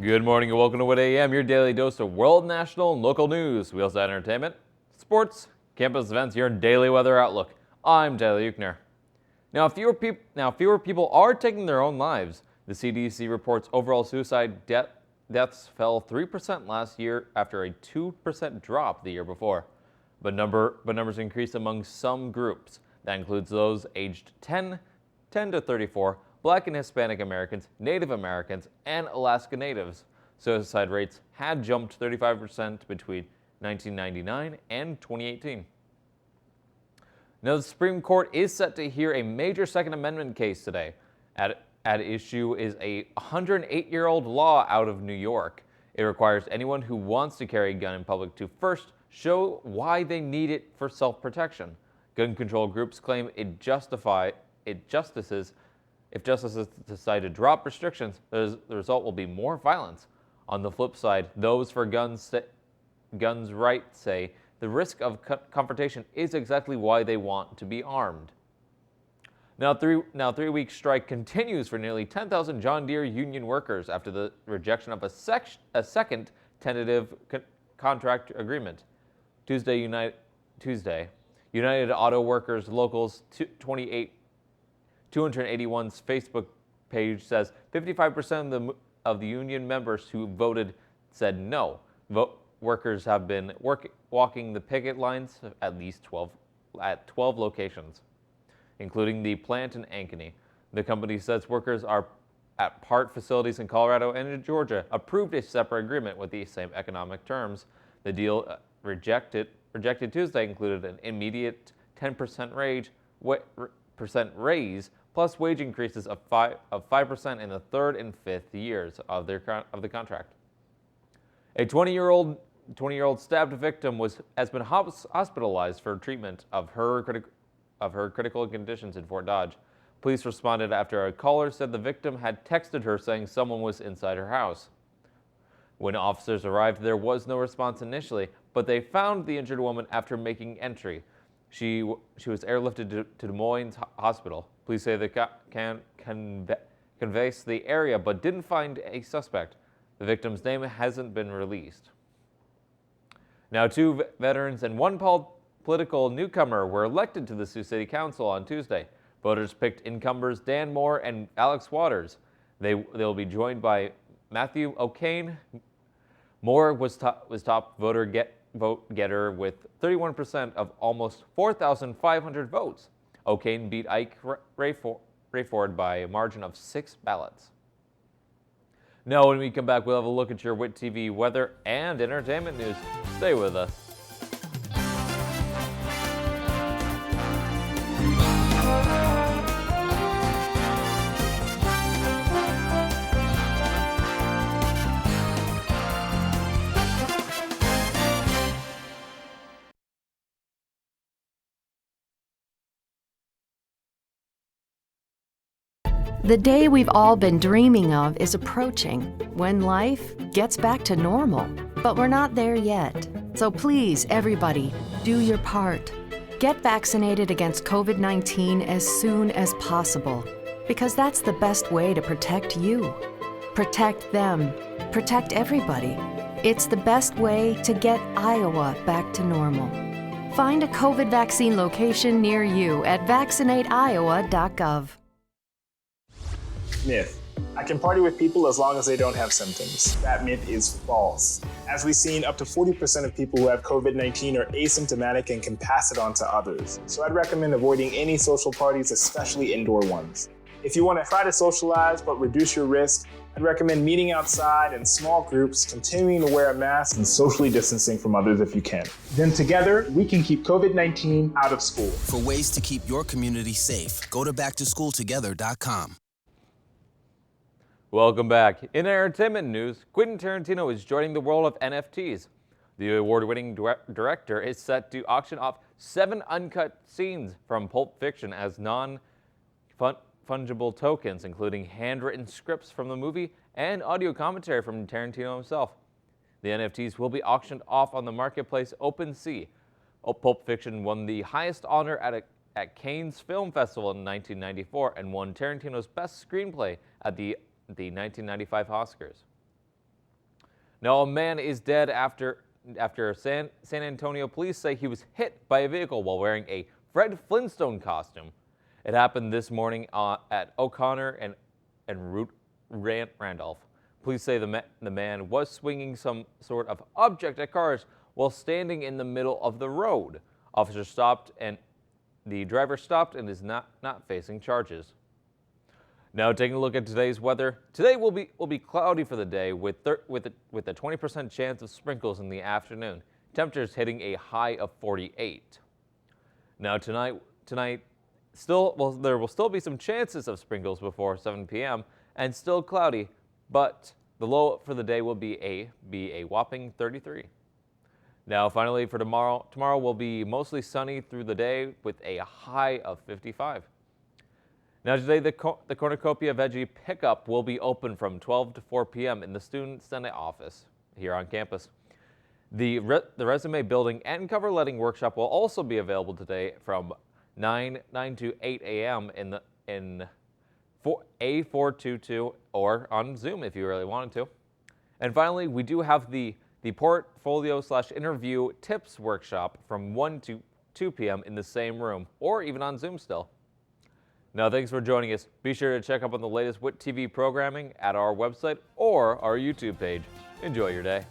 Good morning and welcome to WIT AM, your daily dose of world, national, and local news. We also have entertainment, sports, campus events, your daily weather outlook. I'm Tyler Euchner. Now, fewer people are taking their own lives. The CDC reports overall suicide deaths fell 3% last year after a 2% drop the year before. But numbers increased among some groups. That includes those aged 10 to 34, Black and Hispanic Americans, Native Americans, and Alaska Natives. Suicide rates had jumped 35% between 1999 and 2018. Now, the Supreme Court is set to hear a major Second Amendment case today. At issue is a 108-year-old law out of New York. It requires anyone who wants to carry a gun in public to first show why they need it for self-protection. Gun control groups claim if justices decide to drop restrictions, the result will be more violence. On the flip side, those for guns rights say the risk of confrontation is exactly why they want to be armed. Now, three-week strike continues for nearly 10,000 John Deere union workers after the rejection of a second tentative contract agreement. Tuesday, United Auto Workers Locals 281's Facebook page says 55% of the union members who voted said no. Workers have been walking the picket lines at 12 locations, including the plant in Ankeny. The company says workers are at part facilities in Colorado and in Georgia approved a separate agreement with the same economic terms. The deal rejected Tuesday included an immediate 10% raise plus wage increases of 5% in the third and fifth years of the contract. A 20-year-old stabbed victim has been hospitalized for treatment of her critical conditions in Fort Dodge. Police responded after a caller said the victim had texted her saying someone was inside her house. When officers arrived, there was no response initially, but they found the injured woman after making entry. She was airlifted to Des Moines Hospital. Police say they canvassed the area but didn't find a suspect. The victim's name hasn't been released. Now, two veterans and one political newcomer were elected to the Sioux City Council on Tuesday. Voters picked incumbents Dan Moore and Alex Waters. They'll be joined by Matthew O'Kane. Moore was top vote getter with 31% of almost 4,500 votes. O'Kane beat Ike Rayford by a margin of 6 ballots. Now, when we come back, we'll have a look at your WIT TV weather and entertainment news. Stay with us. The day we've all been dreaming of is approaching, when life gets back to normal. But we're not there yet. So please, everybody, do your part. Get vaccinated against COVID-19 as soon as possible, because that's the best way to protect you. Protect them. Protect everybody. It's the best way to get Iowa back to normal. Find a COVID vaccine location near you at vaccinateiowa.gov. Myth. I can party with people as long as they don't have symptoms. That myth is false. As we've seen, up to 40% of people who have COVID-19 are asymptomatic and can pass it on to others. So I'd recommend avoiding any social parties, especially indoor ones. If you want to try to socialize but reduce your risk, I'd recommend meeting outside in small groups, continuing to wear a mask, and socially distancing from others if you can. Then together, we can keep COVID-19 out of school. For ways to keep your community safe, go to backtoschooltogether.com. Welcome back. In entertainment news, Quentin Tarantino is joining the world of NFTs. The award-winning director is set to auction off 7 uncut scenes from Pulp Fiction as non-fungible tokens, including handwritten scripts from the movie and audio commentary from Tarantino himself. The NFTs will be auctioned off on the marketplace OpenSea. Pulp Fiction won the highest honor at Cannes Film Festival in 1994 and won Tarantino's Best Screenplay at the 1995 Oscars. Now, a man is dead after San Antonio police say he was hit by a vehicle while wearing a Fred Flintstone costume. It happened this morning at O'Connor and Route Randolph. Police say the man was swinging some sort of object at cars while standing in the middle of the road. Officers stopped and the driver stopped and is not facing charges. Now, taking a look at today's weather. Today will be cloudy for the day with a 20% chance of sprinkles in the afternoon. Temperatures hitting a high of 48. Now tonight there will still be some chances of sprinkles before 7 p.m. and still cloudy, but the low for the day will be a whopping 33. Now, finally, for tomorrow will be mostly sunny through the day with a high of 55. Now, today, the Cornucopia Veggie Pickup will be open from 12 to 4 p.m. in the Student Senate office here on campus. The resume building and cover letting workshop will also be available today from 9 to 8 a.m. in A422 or on Zoom if you really wanted to. And finally, we do have the portfolio/interview tips workshop from 1 to 2 p.m. in the same room or even on Zoom still. Now, thanks for joining us. Be sure to check up on the latest WIT TV programming at our website or our YouTube page. Enjoy your day.